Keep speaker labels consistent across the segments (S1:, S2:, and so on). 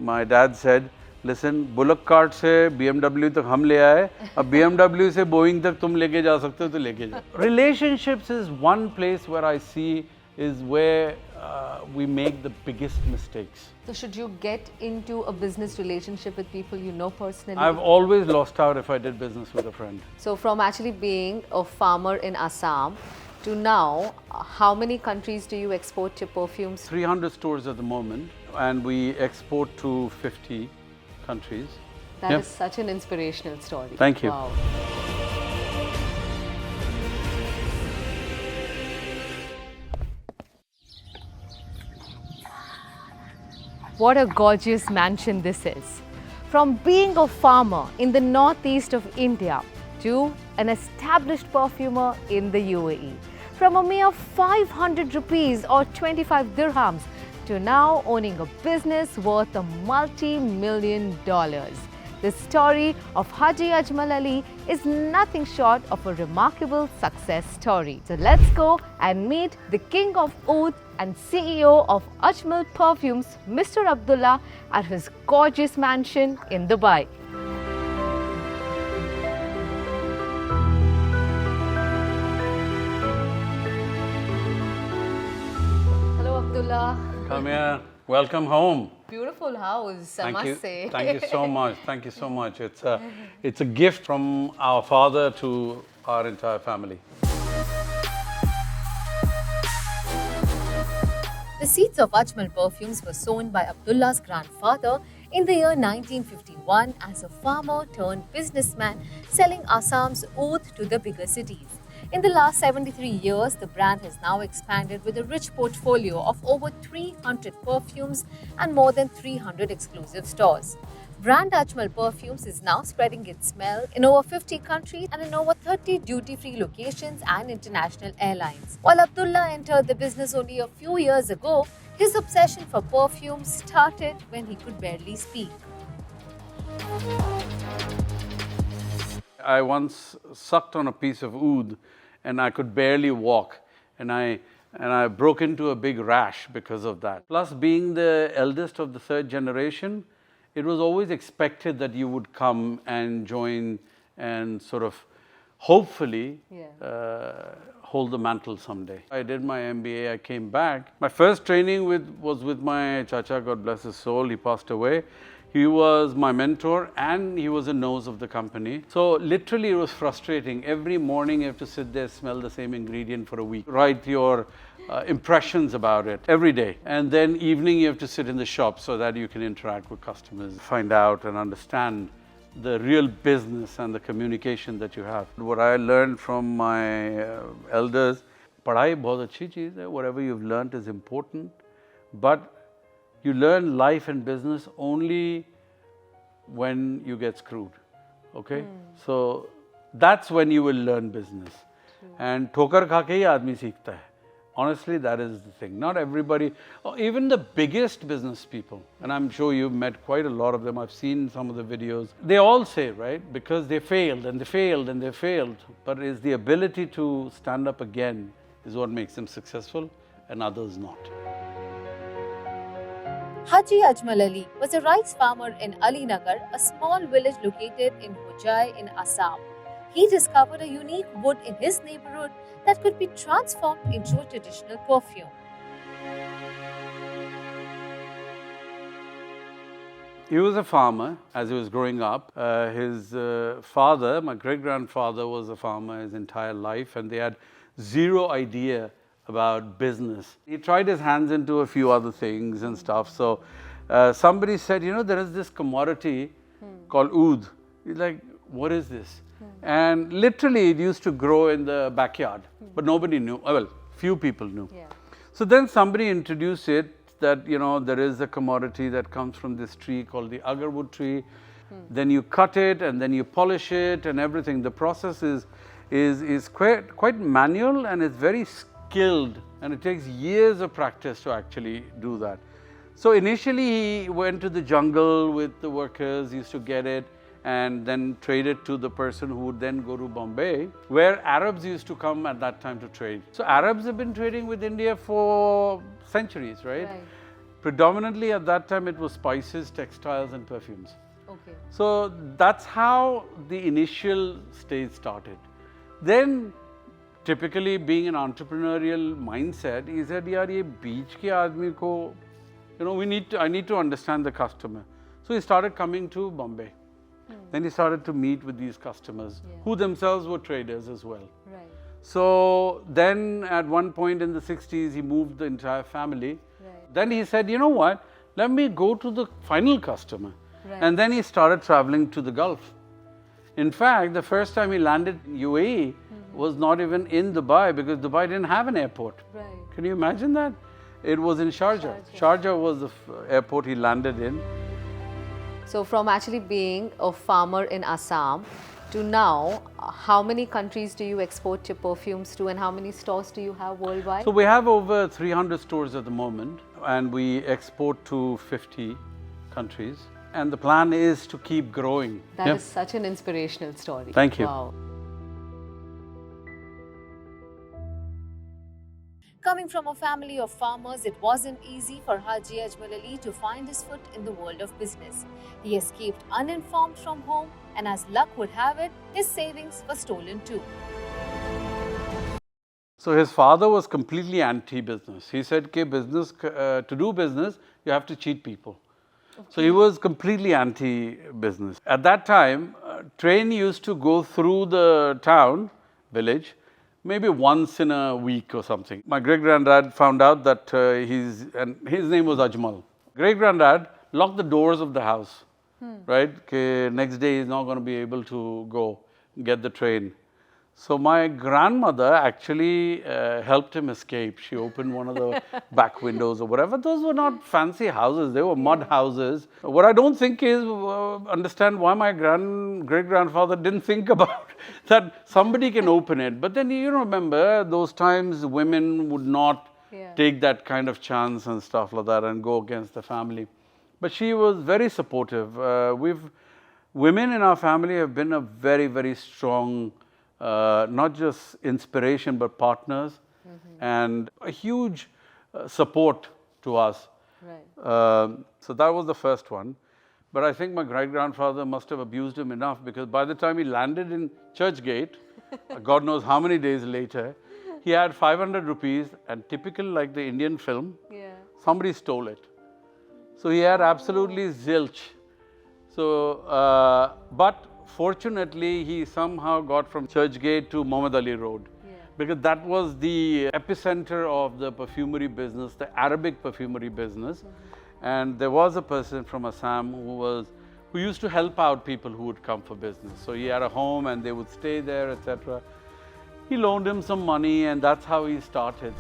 S1: My dad said, listen, bullock cart से BMW तक हम ले आए, अब BMW से Boeing तक तुम लेके जा सकते हो तो लेके जाओ. Relationships is one place where I see is where we make the biggest mistakes.
S2: So should you get into a business relationship with people you know personally?
S1: I've always lost out if I did business with a friend.
S2: So from actually being a farmer in Assam to now, how many countries do you export your perfumes?
S1: 300 stores at the moment, and we export to 50 countries.
S2: That is such an inspirational story.
S1: Thank you.
S2: Wow. What a gorgeous mansion this is. From being a farmer in the northeast of India to an established perfumer in the UAE. From a mere 500 rupees or 25 dirhams to now owning a business worth a multi-million dollars. The story of Haji Ajmal Ali is nothing short of a remarkable success story. So let's go and meet the King of Oudh and CEO of Ajmal Perfumes, Mr. Abdulla, at his gorgeous mansion in Dubai. Hello Abdulla.
S1: Kamiya, welcome home.
S2: Beautiful house, I must say.
S1: Thank you so much. Thank you so much. It's a gift from our father to our entire family.
S3: The seeds of Ajmal Perfumes were sown by Abdullah's grandfather in the year 1951 as a farmer turned businessman selling Assam's oud to the bigger cities. In the last 73 years, the brand has now expanded with a rich portfolio of over 300 perfumes and more than 300 exclusive stores. Brand Ajmal Perfumes is now spreading its smell in over 50 countries and in over 30 duty-free locations and international airlines. While Abdullah entered the business only a few years ago, his obsession for perfumes started when he could barely speak.
S1: I once sucked on a piece of oud and I could barely walk, and I broke into a big rash because of that. Plus, being the eldest of the third generation, it was always expected that you would come and join and sort of hopefully hold the mantle someday. I did my MBA, I came back. My first training was with my chacha, God bless his soul, he passed away. He was my mentor and he was the nose of the company. So literally it was frustrating. Every morning you have to sit there, smell the same ingredient for a week. Write your impressions about it every day. And then evening you have to sit in the shop so that you can interact with customers, find out and understand the real business and the communication that you have. What I learned from my elders, padhai bahut achhi cheez hai, whatever you've learned is important, but you learn life and business only when you get screwed, okay? So that's when you will learn business. And thokar kha ke hi aadmi seekhta hai. Honestly, that is the thing. Not everybody, even the biggest business people, and I'm sure you've met quite a lot of them, I've seen some of the videos, they all say, right, because they failed and they failed and they failed, but it's the ability to stand up again is what makes them successful and others not.
S3: Haji Ajmal Ali was a rice farmer in Ali Nagar, a small village located in Hojai in Assam. He discovered a unique wood in his neighborhood that could be transformed into a traditional perfume.
S1: He was a farmer as he was growing up. His father, my great-grandfather, was a farmer his entire life, and they had zero idea about business. He tried his hands into a few other things and stuff. So somebody said, you know, there is this commodity called oud. He's like, what is this? And literally it used to grow in the backyard, but nobody knew. Well, few people knew. So then somebody introduced it that, you know, there is a commodity that comes from this tree called the agarwood tree. Then you cut it and then you polish it and everything. The process is quite manual and it's very skilled, and it takes years of practice to actually do that. So initially he went to the jungle with the workers, used to get it and then trade it to the person who would then go to Bombay, where Arabs used to come at that time to trade. So Arabs have been trading with India for centuries, right? Predominantly at that time it was spices, textiles and perfumes.
S2: Okay.
S1: So that's how the initial stage started. Then typically being an entrepreneurial mindset, he said, yaar ye beach ke aadmi ko, I need to understand the customer. So he started coming to Bombay. Then he started to meet with these customers who themselves were traders as well.
S2: Right.
S1: So then at one point in the 60s, he moved the entire family.
S2: Right.
S1: Then he said, you know what, let me go to the final customer.
S2: Right.
S1: And then he started traveling to the Gulf. In fact, the first time he landed in UAE was not even in Dubai, because Dubai didn't have an airport.
S2: Right.
S1: Can you imagine that? It was in Sharjah. Sharjah was the airport he landed in.
S2: So from actually being a farmer in Assam to now, how many countries do you export your perfumes to, and how many stores do you have worldwide?
S1: So we have over 300 stores at the moment, and we export to 50 countries. And the plan is to keep growing.
S2: That is such an inspirational story.
S1: Thank you.
S2: Wow.
S3: Coming from a family of farmers, it wasn't easy for Haji Ajmal Ali to find his foot in the world of business. He escaped uninformed from home, and as luck would have it, his savings were stolen too.
S1: So his father was completely anti-business. He said, to do business, you have to cheat people. Okay. So he was completely anti-business. At that time, train used to go through the town, village, maybe once in a week or something. My great-granddad found out that his name was Ajmal. Great-granddad locked the doors of the house, right? Next day he's not going to be able to go get the train. So my grandmother actually helped him escape. She opened one of the back windows or whatever. Those were not fancy houses, they were mud houses. What I don't think is, understand why my great-grandfather didn't think about that somebody can open it. But then you remember, those times women would not take that kind of chance and stuff like that and go against the family. But she was very supportive. Women in our family have been a very, very strong not just inspiration, but partners, and a huge support to us.
S2: Right.
S1: So that was the first one. But I think my great-grandfather must have abused him enough, because by the time he landed in Churchgate, God knows how many days later, he had 500 rupees, and typical like the Indian film, somebody stole it. So he had absolutely zilch. So, but fortunately, he somehow got from Churchgate to Muhammad Ali Road, because that was the epicenter of the perfumery business, the Arabic perfumery business. And there was a person from Assam who used to help out people who would come for business. So he had a home and they would stay there, etc. He loaned him some money, and that's how he started.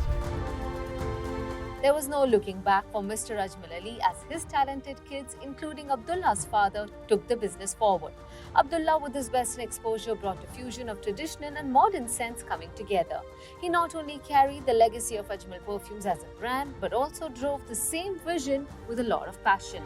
S3: There was no looking back for Mr. Ajmal Ali, as his talented kids, including Abdullah's father, took the business forward. Abdullah, with his Western exposure, brought a fusion of traditional and modern scents coming together. He not only carried the legacy of Ajmal Perfumes as a brand, but also drove the same vision with a lot of passion.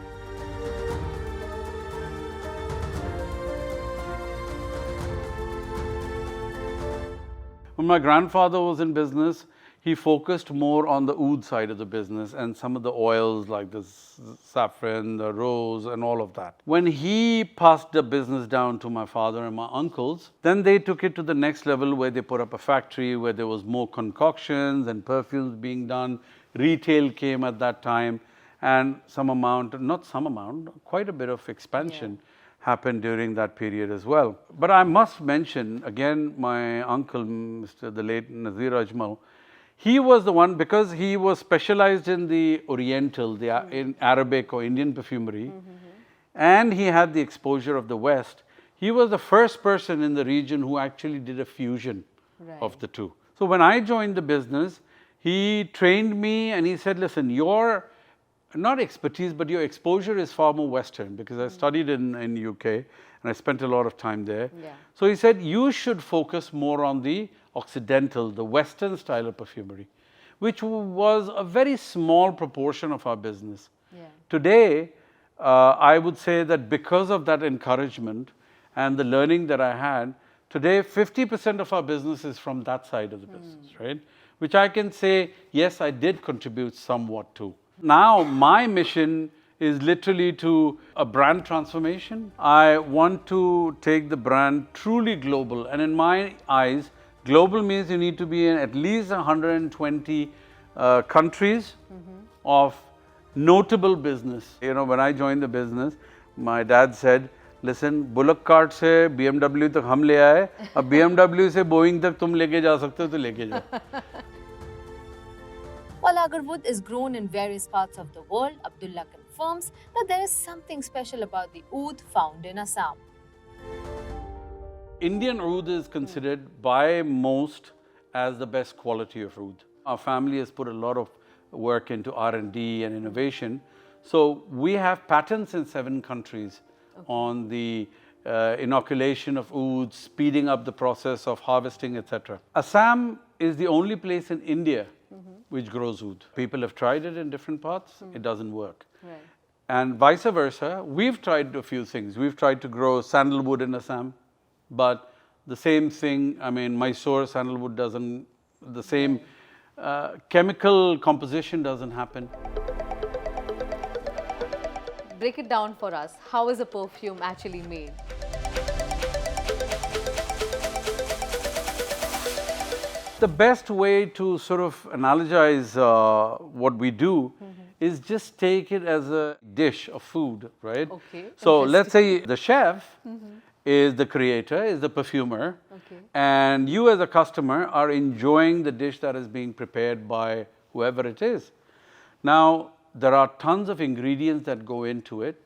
S1: When my grandfather was in business, he focused more on the oud side of the business and some of the oils like the saffron, the rose and all of that. When he passed the business down to my father and my uncles, then they took it to the next level, where they put up a factory where there was more concoctions and perfumes being done. Retail came at that time, and quite a bit of expansion happened during that period as well. But I must mention again my uncle, the late Nazir Ajmal. He was the one, because he was specialized in the Oriental, in Arabic or Indian perfumery, and he had the exposure of the West. He was the first person in the region who actually did a fusion of the two. So when I joined the business, he trained me and he said, listen, your, not expertise, but your exposure is far more Western, because I studied in UK and I spent a lot of time there. So he said, you should focus more on the Occidental, the Western style of perfumery, which was a very small proportion of our business. Today, I would say that because of that encouragement and the learning that I had, today 50% of our business is from that side of the business, right? Which I can say, yes, I did contribute somewhat to. Now, my mission is literally to a brand transformation. I want to take the brand truly global. And in my eyes, global means you need to be in at least 120 countries of notable business. You know, when I joined the business, my dad said, listen, bullock cart से BMW तक हम ले आए, अब BMW से Boeing तक तुम लेके जा सकते हो तो लेके जाओ.
S3: While agarwood is grown in various parts of the world, Abdulla confirms that there is something special about the oud found in Assam.
S1: Indian oud is considered by most as the best quality of oud. Our family has put a lot of work into R&D and innovation. So we have patents in 7 countries on the inoculation of oud, speeding up the process of harvesting, etc. Assam is the only place in India which grows oud. People have tried it in different parts, it doesn't work.
S2: Right.
S1: And vice versa, we've tried a few things. We've tried to grow sandalwood in Assam, but the same thing, I mean, Mysore sandalwood doesn't, the same chemical composition doesn't happen.
S2: Break it down for us. How is a perfume actually made?
S1: The best way to sort of analogize what we do is just take it as a dish of food, right?
S2: Okay,
S1: So let's say the chef is the creator, is the perfumer,
S2: Okay.
S1: and you as a customer are enjoying the dish that is being prepared by whoever it is. Now, there are tons of ingredients that go into it,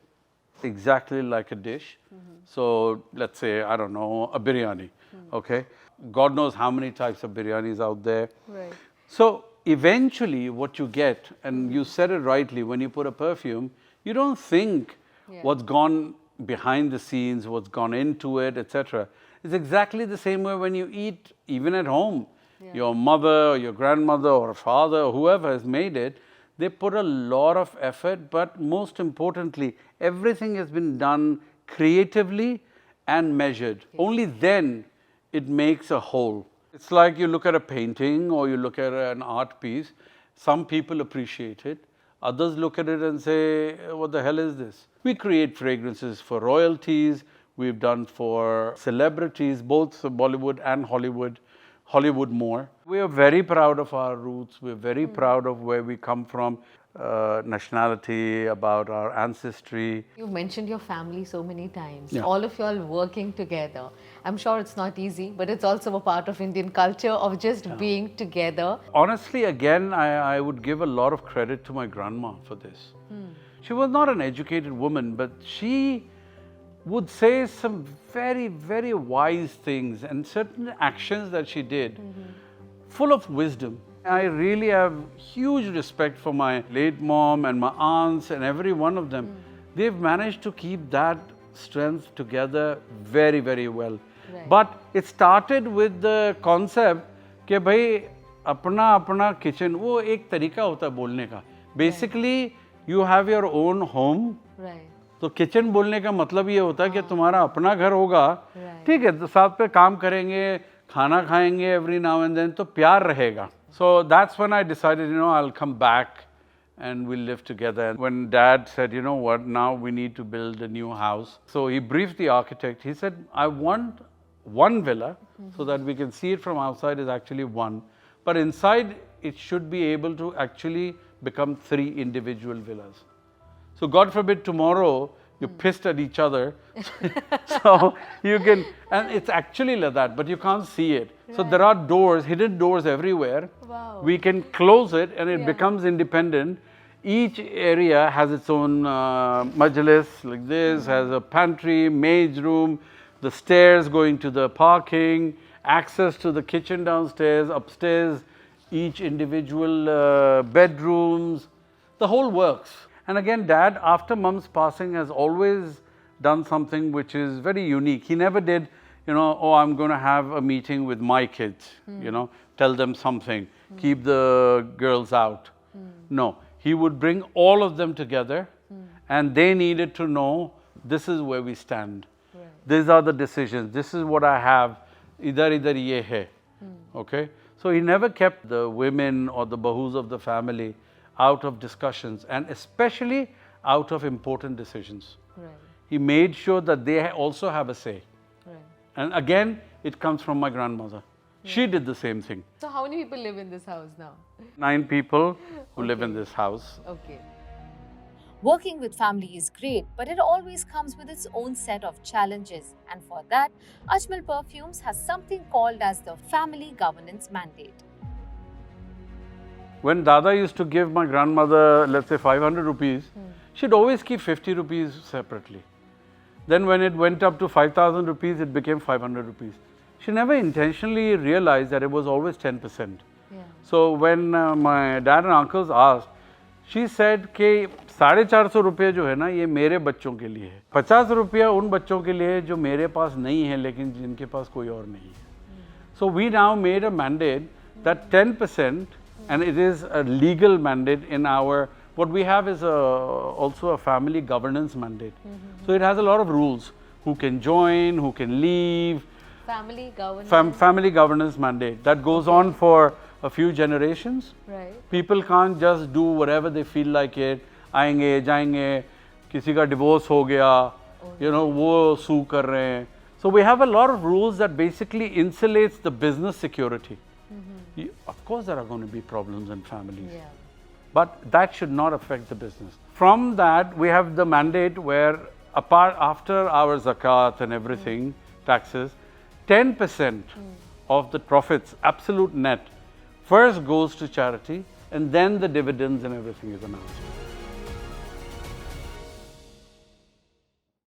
S1: exactly like a dish. So let's say, I don't know, a biryani, okay? God knows how many types of biryanis out there.
S2: Right.
S1: So eventually what you get, and you said it rightly, when you put a perfume, you don't think what's gone behind the scenes, what's gone into it, etc. It's exactly the same way when you eat, even at home. Your mother or your grandmother or father or whoever has made it, they put a lot of effort, but most importantly, everything has been done creatively and measured. Only then it makes a whole. It's like you look at a painting or you look at an art piece, some people appreciate it, others look at it and say, what the hell is this? We create fragrances for royalties, we've done for celebrities, both Bollywood and Hollywood, Hollywood more. We are very proud of our roots, we're very proud of where we come from, nationality, about our ancestry.
S2: You've mentioned your family so many times.
S1: Yeah.
S2: All of you all working together. I'm sure it's not easy, but it's also a part of Indian culture of just being together.
S1: Honestly, again, I would give a lot of credit to my grandma for this. She was not an educated woman, but she would say some very, very wise things and certain actions that she did, full of wisdom. I really have huge respect for my late mom and my aunts and every one of them. They've managed to keep that strength together very, very well.
S2: Right.
S1: But it started with the concept कि भाई अपना अपना kitchen, वो एक तरीका होता है बोलने का. Basically, you have your own home.
S2: Right.
S1: तो किचन बोलने का मतलब ये होता है कि तुम्हारा अपना घर होगा,
S2: Right.
S1: ठीक है, तो साथ पे काम करेंगे, खाना खाएंगे every now and then, तो प्यार रहेगा. So that's when I decided, you know, I'll come back and we'll live together. And when Dad said, you know what, now we need to build a new house. So he briefed the architect. He said, I want one villa so that we can see it from outside is actually one. But inside, it should be able to actually become 3 individual villas. So God forbid tomorrow you're pissed at each other. So you can, and it's actually like that, but you can't see it. So there are doors, hidden doors everywhere.
S2: Wow.
S1: We can close it and it becomes independent. Each area has its own majlis like this, has a pantry, maid's room, the stairs going to the parking, access to the kitchen downstairs, upstairs, each individual bedrooms, the whole works. And again, Dad, after Mom's passing, has always done something which is very unique. He never did, you know, oh, I'm going to have a meeting with my kids, you know, tell them something, keep the girls out. No, he would bring all of them together and they needed to know this is where we stand.
S2: Right.
S1: These are the decisions. This is what I have. Idhar idhar ye hai. Okay? So he never kept the women or the bahus of the family out of discussions, and especially out of important decisions.
S2: Right.
S1: He made sure that they also have a say.
S2: Right.
S1: And again, it comes from my grandmother. She did the same thing.
S2: So how many people live in this house now?
S1: 9 people who live in this house.
S2: Okay.
S3: Working with family is great, but it always comes with its own set of challenges. And for that, Ajmal Perfumes has something called as the Family Governance Mandate.
S1: When Dada used to give my grandmother, let's say 500 rupees, she'd always keep 50 rupees separately. Then when it went up to 5,000 rupees, it became 500 rupees. She never intentionally realized that it was always 10%.
S2: Yeah.
S1: So when my dad and uncles asked, she said कि 450 रुपये जो है ना ये मेरे बच्चों के लिए है, 50 रुपया उन बच्चों के लिए जो मेरे पास नहीं है लेकिन जिनके पास कोई और नहीं है. So we now made a mandate that 10%, and it is a legal mandate in our, what we have is also a family governance mandate. So it has a lot of rules, who can join, who can leave.
S2: Family governance.
S1: Family governance mandate that goes on for a few generations.
S2: Right.
S1: People can't just do whatever they feel like it. आएंगे जाएंगे, किसी का divorce हो गया, you know, वो sue कर रहे हैं. So we have a lot of rules that basically insulates the business security. Of course there are going to be problems in families.
S2: Yeah.
S1: But that should not affect the business. From that, we have the mandate where after our zakat and everything, taxes, 10% of the profits, absolute net, first goes to charity, and then the dividends and everything is announced.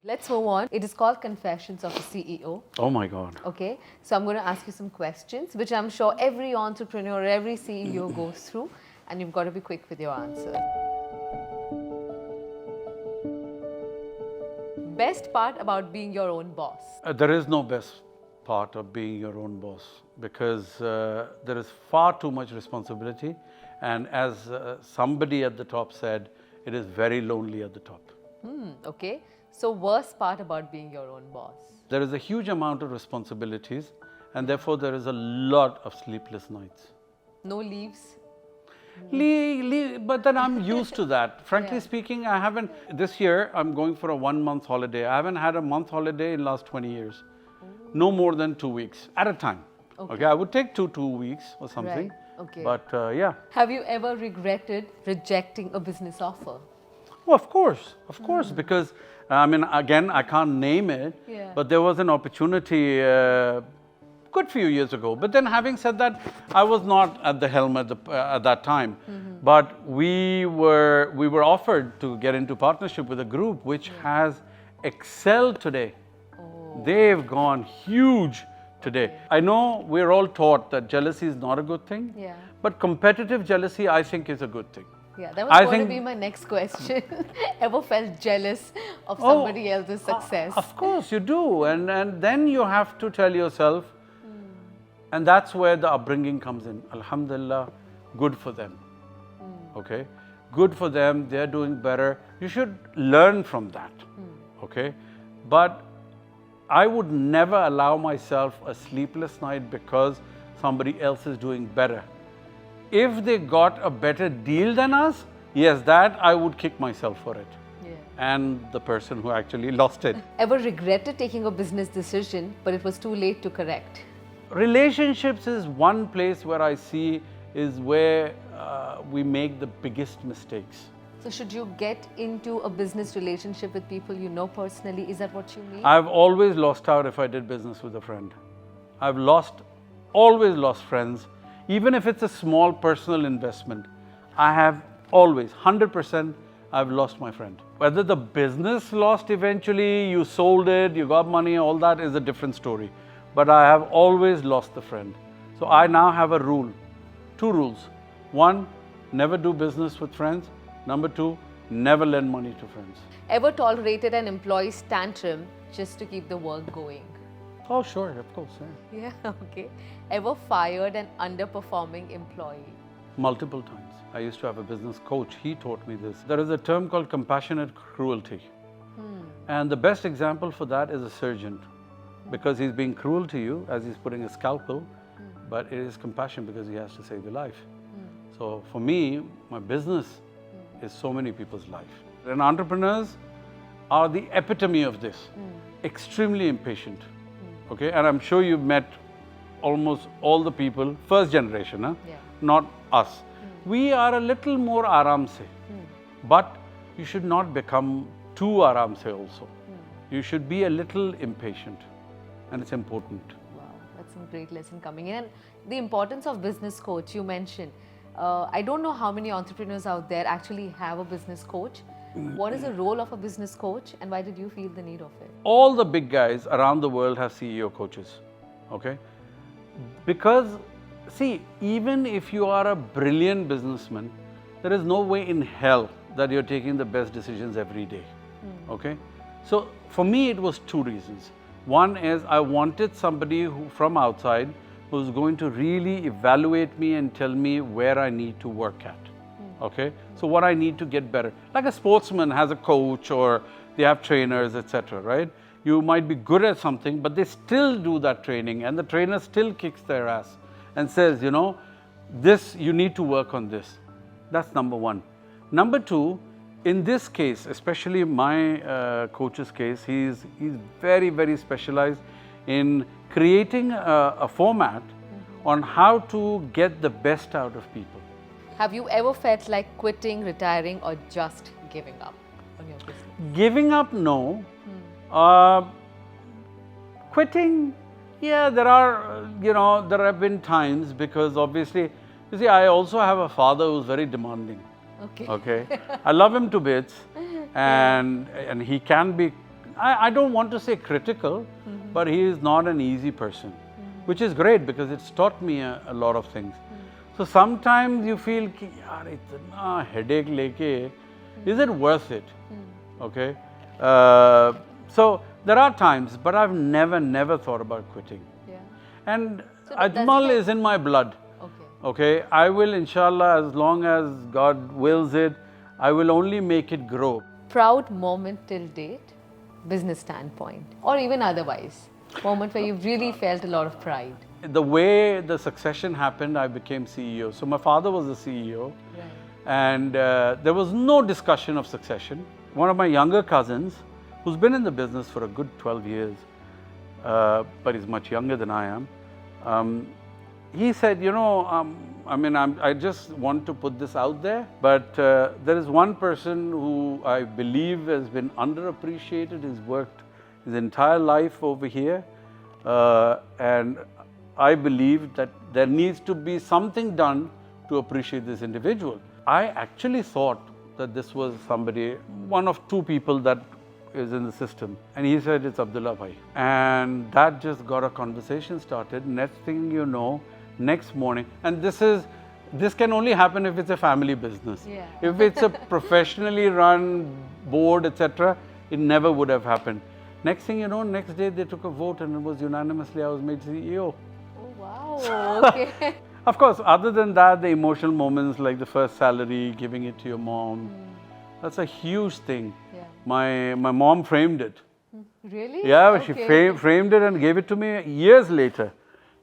S2: Let's move on. It is called Confessions of a CEO.
S1: Oh my God.
S2: Okay, so I'm going to ask you some questions, which I'm sure every entrepreneur, every CEO goes through, and you've got to be quick with your answer. Best part about being your own boss?
S1: There is no best part of being your own boss, because there is far too much responsibility, and as somebody at the top said, it is very lonely at the top.
S2: Okay, so worst part about being your own boss?
S1: There is a huge amount of responsibilities, and therefore there is a lot of sleepless nights.
S2: No leaves?
S1: But then I'm used to that. Frankly
S2: Yeah.
S1: speaking, I haven't, this year I'm going for a 1-month holiday. I haven't had a month holiday in last 20 years. No more than 2 weeks at a time. Okay, I would take 2 weeks or something.
S2: Right. Okay.
S1: But yeah.
S2: Have you ever regretted rejecting a business offer?
S1: Oh, of course, because I mean, again, I can't name it,
S2: Yeah.
S1: but there was an opportunity good few years ago. But then having said that, I was not at the helm at that time. But we were offered to get into partnership with a group which has excelled today. They've gone huge today. I know we're all taught that jealousy is not a good thing,
S2: Yeah.
S1: but competitive jealousy, I think, is a good thing.
S2: Yeah, that was going to be my next question. Ever felt jealous of somebody else's success?
S1: Of course you do, and then you have to tell yourself, and that's where the upbringing comes in. Alhamdulillah, good for them. Okay, good for them. They're doing better. You should learn from that. Okay, but I would never allow myself a sleepless night because somebody else is doing better. If they got a better deal than us, yes, that I would kick myself for it.
S2: Yeah.
S1: And the person who actually lost it.
S2: Ever regretted taking a business decision, but it was too late to correct?
S1: Relationships is one place where I see is where we make the biggest mistakes.
S2: So should you get into a business relationship with people you know personally? Is that what you mean?
S1: I've always lost out if I did business with a friend. I've always lost friends. Even if it's a small personal investment, I have always, 100%, I've lost my friend. Whether the business lost eventually, you sold it, you got money, all that is a different story. But I have always lost the friend. So I now have a rule, 2 rules. 1, never do business with friends. Number 2, never lend money to friends.
S2: Ever tolerated an employee's tantrum just to keep the work going?
S1: Oh, sure, of course. Yeah.
S2: Yeah, okay. Ever fired an underperforming employee?
S1: Multiple times. I used to have a business coach. He taught me this. There is a term called compassionate cruelty. And the best example for that is a surgeon. Because he's being cruel to you as he's putting a scalpel, but it is compassion because he has to save your life. So for me, my business is so many people's life. And entrepreneurs are the epitome of this. Extremely impatient. Okay, and I'm sure you've met almost all the people, first generation, huh?
S2: Yeah.
S1: Not us. We are a little more aram se, but you should not become too aram se also. You should be a little impatient, and it's important.
S2: Wow, that's a great lesson coming in. And the importance of business coach, you mentioned. I don't know how many entrepreneurs out there actually have a business coach. What is the role of a business coach, and why did you feel the need of it?
S1: All the big guys around the world have CEO coaches, okay? Because, see, even if you are a brilliant businessman, there is no way in hell that you're taking the best decisions every day, okay? So, for me, it was two reasons. One is I wanted somebody who, from outside, who's going to really evaluate me and tell me where I need to work at. Okay, so what I need to get better. Like a sportsman has a coach or they have trainers, etc. Right? You might be good at something, but they still do that training, and the trainer still kicks their ass and says, you know, this you need to work on this. That's number one. Number two, in this case, especially my coach's case, he's very, very specialized in creating a format on how to get the best out of people.
S2: Have you ever felt like quitting, retiring, or just giving up on your business?
S1: Giving up, no. Quitting, yeah, there are, there have been times, because obviously, you see, I also have a father who's very demanding.
S2: Okay.
S1: Okay. I love him to bits, and he can be, I don't want to say critical, but he is not an easy person, which is great because it's taught me a lot of things. So sometimes you feel, yaar, itna headache leke, is it worth it? Okay. So there are times, but I've never thought about quitting.
S2: Yeah.
S1: And
S2: So
S1: Ajmal is in my blood.
S2: Okay.
S1: Okay. I will, inshallah, as long as God wills it, I will only make it grow.
S2: Proud moment till date, business standpoint, or even otherwise, moment where you really felt a lot of pride.
S1: The way the succession happened, I became CEO. So my father was the CEO,
S2: Right.
S1: and there was no discussion of succession. One of my younger cousins, who's been in the business for a good 12 years, but he's much younger than I am, he said, I just want to put this out there, but there is one person who I believe has been underappreciated. He's worked his entire life over here, and I believe that there needs to be something done to appreciate this individual. I actually thought that this was somebody, one of two people that is in the system. And he said, it's Abdulla bhai. And that just got a conversation started. Next thing you know, next morning, and this can only happen if it's a family business.
S2: Yeah.
S1: If it's a professionally run board, etc., it never would have happened. Next thing you know, next day they took a vote and it was unanimously I was made CEO.
S2: Oh, wow. Okay.
S1: Of course, other than that, the emotional moments like the first salary, giving it to your mom, that's a huge thing.
S2: Yeah.
S1: My mom framed it.
S2: Really?
S1: Yeah,
S2: Okay.
S1: she framed it and gave it to me years later.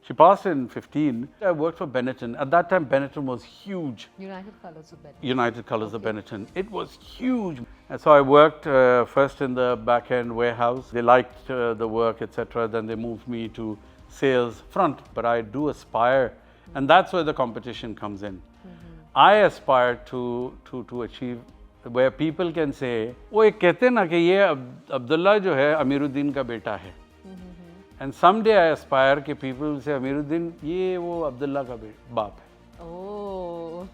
S1: She passed in 15. I worked for Benetton. At that time, Benetton was huge.
S2: United Colors of Better.
S1: United Colors of Benetton. It was huge. And so I worked first in the back-end warehouse. They liked the work, etc. Then they moved me to sales front. But I do aspire, and that's where the competition comes in. I aspire to achieve where people can say, "Oh, ये कहते ना कि ये अब्दुल्ला जो है अमीरुद्दीन का बेटा है." And someday I aspire कि people will say, "अमीरुद्दीन ये वो अब्दुल्ला का बाप है."
S2: Oh.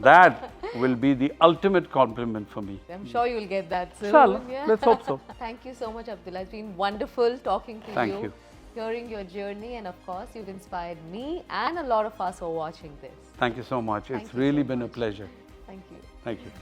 S1: That will be the ultimate compliment for me.
S2: I'm sure you'll get that soon.
S1: Inshallah.
S2: Yeah.
S1: Let's hope so.
S2: Thank you so much, Abdullah. It's been wonderful talking to
S1: Thank you.
S2: hearing your journey, and of course, you've inspired me and a lot of us who are watching this.
S1: Thank you so much.
S2: Thank
S1: It's
S2: you
S1: really
S2: so
S1: been a
S2: much.
S1: pleasure.
S2: Thank you.
S1: Thank you.